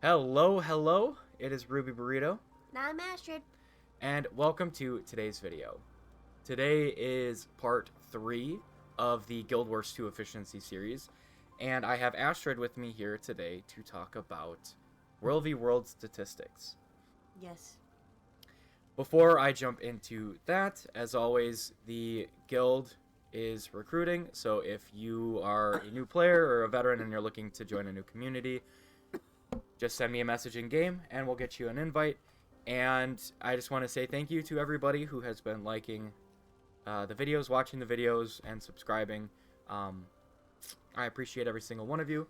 Hello, hello. It is Ruby Burrito, Not mastered. and welcome to today's video. Today is part 3 of the Guild Wars 2 Efficiency series, and I have Astrid with me here today to talk about World v World statistics. Yes. Before I jump into that, as always, the guild is recruiting, so if you are a new player or a veteran and you're looking to join a new community, just send me a message in game and we'll get you an invite. And I just want to say thank you to everybody who has been liking the videos, watching the videos, and subscribing. I appreciate every single one of you.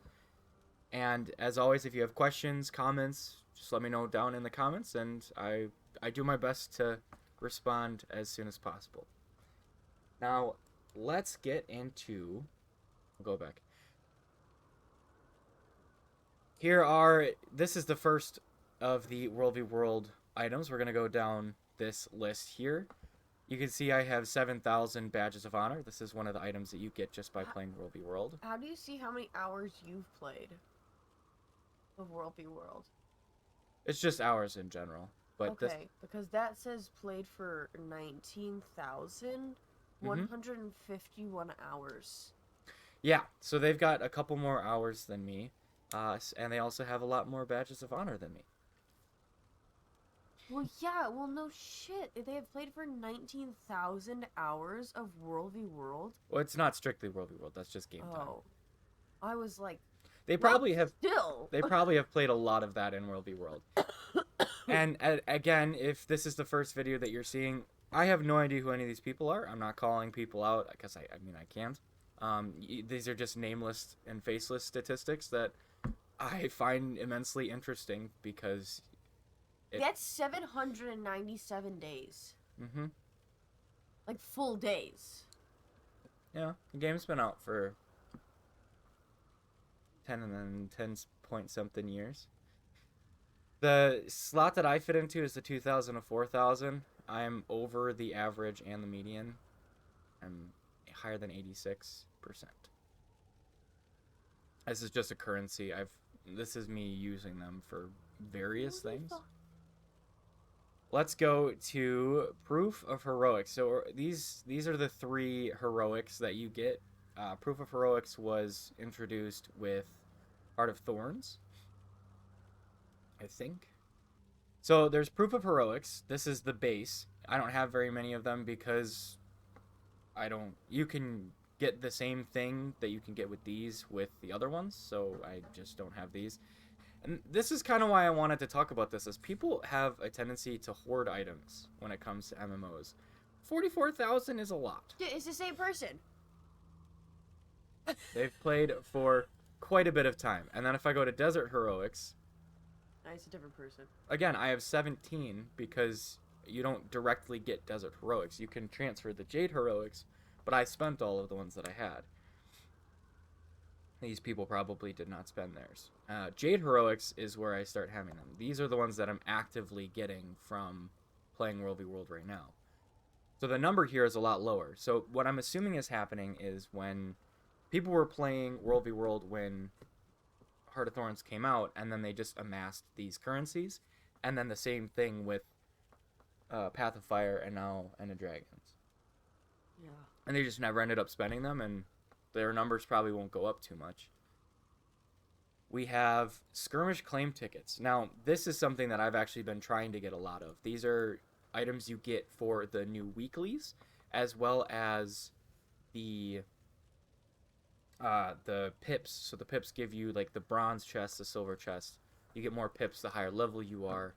And as always, if you have questions, comments, just let me know down in the comments, and I do my best to respond as soon as possible. Now, let's get into. I'll go back. This is the first of the World v World items. We're going to go down this list here. You can see I have 7,000 badges of honor. This is one of the items that you get just by playing World v World. How do you see how many hours you've played of World v World? It's just hours in general. But okay, because that says played for 19,151 hours. Yeah, so they've got a couple more hours than me. And they also have a lot more badges of honor than me. Well, yeah, no shit. They have played for 19,000 hours of World v World. Well, it's not strictly World v World. That's just game time. Oh, I was like, they probably have still. They probably have played a lot of that in World v World. And again, if this is the first video that you're seeing, I have no idea who any of these people are. I'm not calling people out because I mean I can't. These are just nameless and faceless statistics that I find immensely interesting because that's 797 days. Mm-hmm. Like full days. Yeah, the game's been out for 10 point something years. The slot that I fit into is the 2,000 to 4,000. I'm over the average and the median. I'm higher than 86%. This is just a currency. This is me using them for various things. Let's go to proof of heroics. So these are the 3 heroics that you get. Proof of heroics was introduced with Heart of Thorns, I think. So there's proof of heroics. This is the base. I don't have very many of them because you can get the same thing that you can get with these with the other ones, so I just don't have these. And this is kind of why I wanted to talk about this, is people have a tendency to hoard items when it comes to MMOs. 44,000 is a lot. Dude, it's the same person. They've played for quite a bit of time. And then if I go to Desert Heroics, it's a different person. Again, I have 17 because you don't directly get Desert Heroics. You can transfer the Jade Heroics, but I spent all of the ones that I had. These people probably did not spend theirs. Jade Heroics is where I start having them. These are the ones that I'm actively getting from playing World v World right now. So the number here is a lot lower. So what I'm assuming is happening is when people were playing World v World when Heart of Thorns came out, and then they just amassed these currencies, and then the same thing with Path of Fire and now End of Dragons. Yeah. And they just never ended up spending them, and their numbers probably won't go up too much. We have skirmish claim tickets. Now, this is something that I've actually been trying to get a lot of. These are items you get for the new weeklies, as well as the pips. So the pips give you like the bronze chest, the silver chest. You get more pips the higher level you are,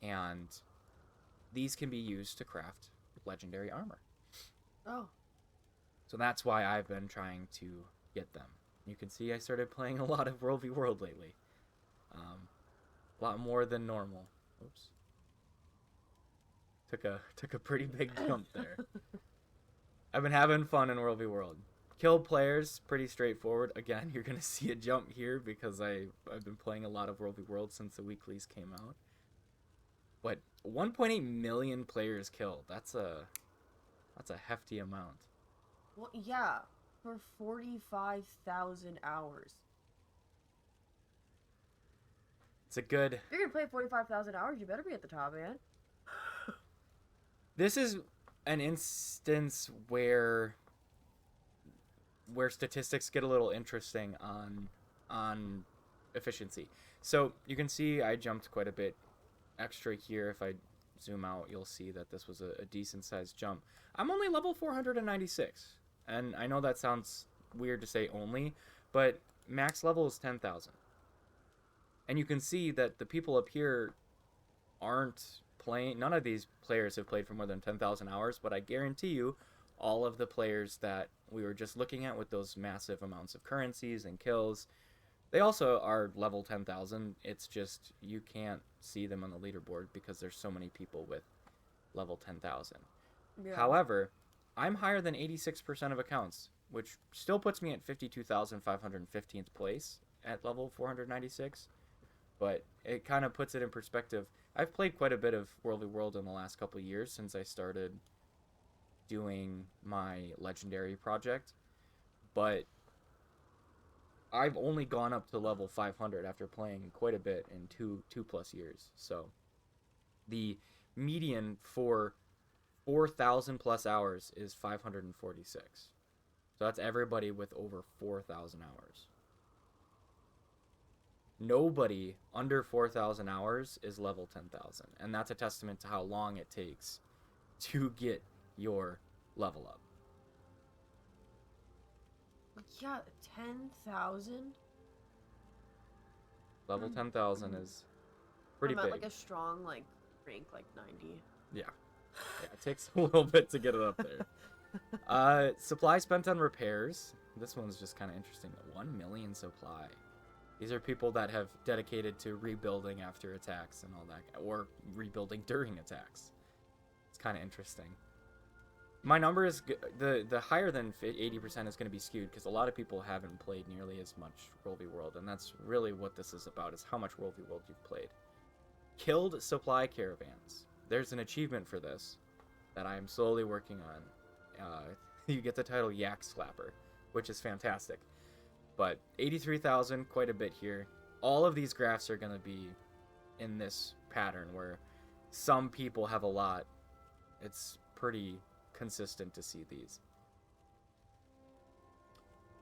and these can be used to craft legendary armor. Oh. So that's why I've been trying to get them. You can see I started playing a lot of World v World lately. A lot more than normal. Oops. Took a pretty big jump there. I've been having fun in World v World. Kill players, pretty straightforward. Again, you're going to see a jump here because I've been playing a lot of World v World since the weeklies came out. But 1.8 million players killed. That's a hefty amount. Well, yeah, for 45,000 hours. It's a good... If you're gonna play 45,000 hours, you better be at the top, man. This is an instance where statistics get a little interesting on efficiency. So you can see I jumped quite a bit extra here. If I zoom out, you'll see that this was a decent sized jump. I'm only level 496, and I know that sounds weird to say only, but max level is 10,000. And you can see that the people up here aren't playing. None of these players have played for more than 10,000 hours, but I guarantee you all of the players that we were just looking at with those massive amounts of currencies and kills, they also are level 10,000. It's just you can't see them on the leaderboard because there's so many people with level 10,000. Yeah. However, I'm higher than 86% of accounts, which still puts me at 52,515th place at level 496. But it kind of puts it in perspective. I've played quite a bit of World v World in the last couple of years since I started doing my legendary project, but I've only gone up to level 500 after playing quite a bit in two plus years. So the median for 4,000 plus hours is 546. So that's everybody with over 4,000 hours. Nobody under 4,000 hours is level 10,000, and that's a testament to how long it takes to get your level up. Yeah, 10,000. Level 10,000 is pretty I'm at big. like a strong like rank like 90. Yeah, it takes a little bit to get it up there. Supply spent on repairs. This one's just kind of interesting. 1 million supply. These are people that have dedicated to rebuilding after attacks and all that, or rebuilding during attacks. It's kind of interesting. My number is the higher than 80% is going to be skewed because a lot of people haven't played nearly as much World v World, and that's really what this is about, is how much World v World you've played. Killed supply caravans. There's an achievement for this that I am slowly working on. You get the title Yak Slapper, which is fantastic. But 83,000, quite a bit here. All of these graphs are going to be in this pattern where some people have a lot. It's pretty consistent to see these.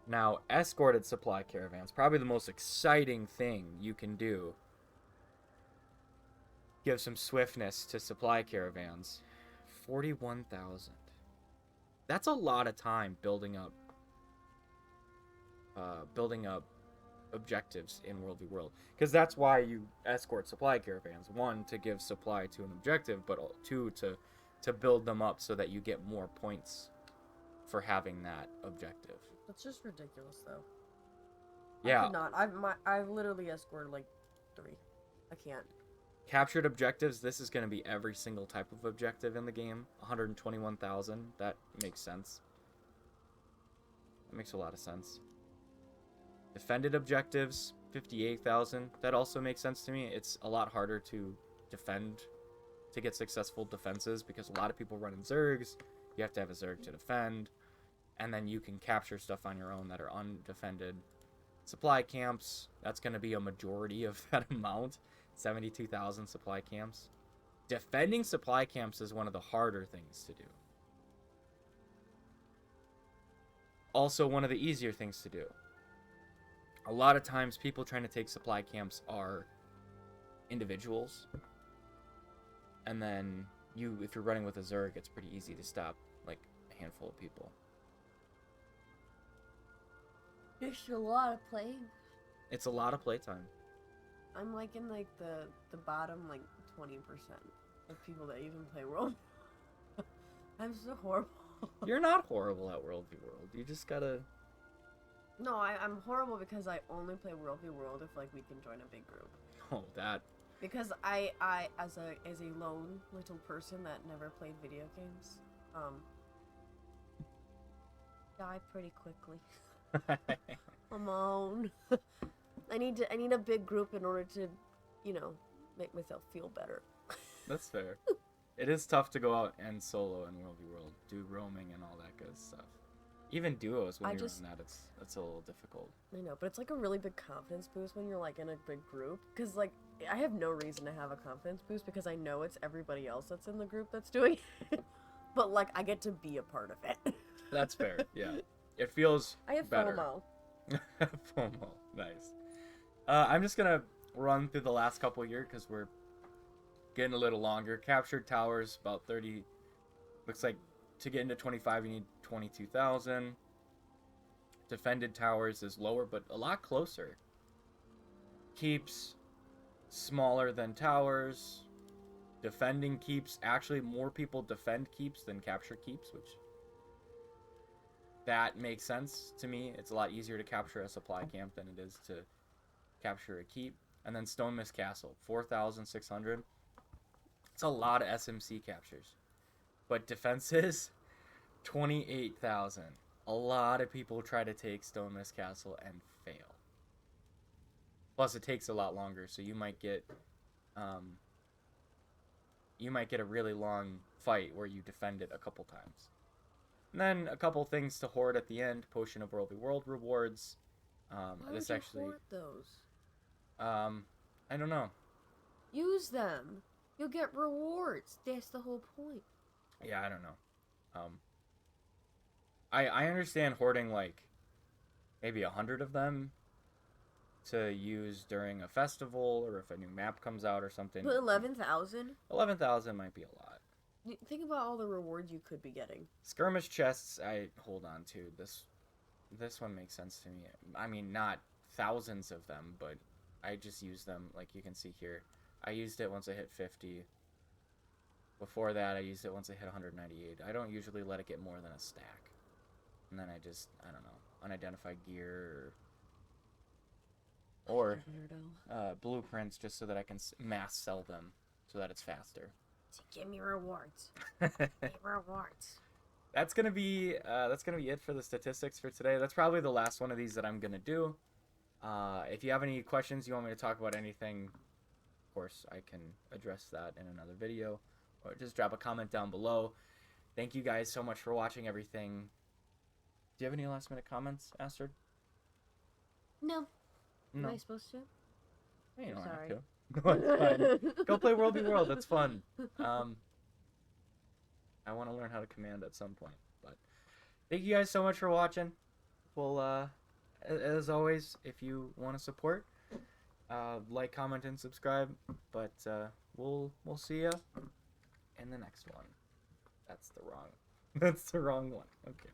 Now, escorted supply caravans, probably the most exciting thing you can do. Give some swiftness to supply caravans. 41,000. That's a lot of time building up objectives in World v World, because that's why you escort supply caravans. One, to give supply to an objective, but two, to build them up so that you get more points for having that objective. That's just ridiculous, though. Yeah. I could not. I've literally escorted like 3. I can't. Captured objectives. This is going to be every single type of objective in the game. 121,000. That makes sense. That makes a lot of sense. Defended objectives, 58,000. That also makes sense to me. It's a lot harder to defend, to get successful defenses, because a lot of people run in Zergs. You have to have a Zerg to defend. And then you can capture stuff on your own that are undefended. Supply camps, that's going to be a majority of that amount. 72,000 supply camps. Defending supply camps is one of the harder things to do. Also one of the easier things to do. A lot of times people trying to take supply camps are individuals. And then if you're running with a Zerg, it's pretty easy to stop like a handful of people. It's a lot of playing. It's a lot of playtime. I'm like in like the bottom like 20% of people that even play World. I'm so horrible. You're not horrible at World v World. You just gotta... No, I'm horrible because I only play World v World if like we can join a big group. Oh, that... Because I as a lone little person that never played video games, die pretty quickly. I'm on. I need a big group in order to, make myself feel better. That's fair. It is tough to go out and solo in World v World, do roaming and all that good stuff. Even duos, when I you're just- on that, it's a little difficult. I know, but it's like a really big confidence boost when you're like in a big group. Because like I have no reason to have a confidence boost because I know it's everybody else that's in the group that's doing it. But like I get to be a part of it. That's fair. Yeah, it feels I have better. FOMO. FOMO, nice. I'm just gonna run through the last couple here because we're getting a little longer. Captured towers, about 30. Looks like to get into 25, you need 22,000. Defended towers is lower, but a lot closer. Keeps smaller than towers. Defending keeps, actually more people defend keeps than capture keeps, which that makes sense to me. It's a lot easier to capture a supply camp than it is to capture a keep. And then Stone Mist Castle, 4,600. It's a lot of SMC captures. But defenses, 28,000. A lot of people try to take Stone Mist Castle and fail. Plus, it takes a lot longer, so you might get a really long fight where you defend it a couple times. And then a couple things to hoard at the end: Potion of Worldly World rewards. Why This would you actually, hoard those? I don't know. Use them. You'll get rewards. That's the whole point. Yeah, I don't know. I understand hoarding like maybe 100 of them to use during a festival or if a new map comes out or something. But 11,000? 11,000 might be a lot. Think about all the rewards you could be getting. Skirmish chests I hold on to. This one makes sense to me. I mean, not thousands of them, but I just use them like you can see here. I used it once I hit 50. Before that, I used it once I hit 198. I don't usually let it get more than a stack. And then I don't know, unidentified gear or blueprints just so that I can mass sell them so that it's faster. So give me rewards. Give me rewards. That's gonna be it for the statistics for today. That's probably the last one of these that I'm gonna do. If you have any questions, you want me to talk about anything, of course, I can address that in another video. Or just drop a comment down below. Thank you guys so much for watching everything. Do you have any last minute comments, Astrid? No. No. Am I supposed to? Hey, you don't Sorry. have to. No, it's fine. Go play World v World. That's fun. I want to learn how to command at some point. But thank you guys so much for watching. Well, as always, if you want to support, like, comment, and subscribe. But we'll see ya in the next one. That's the wrong one. Okay.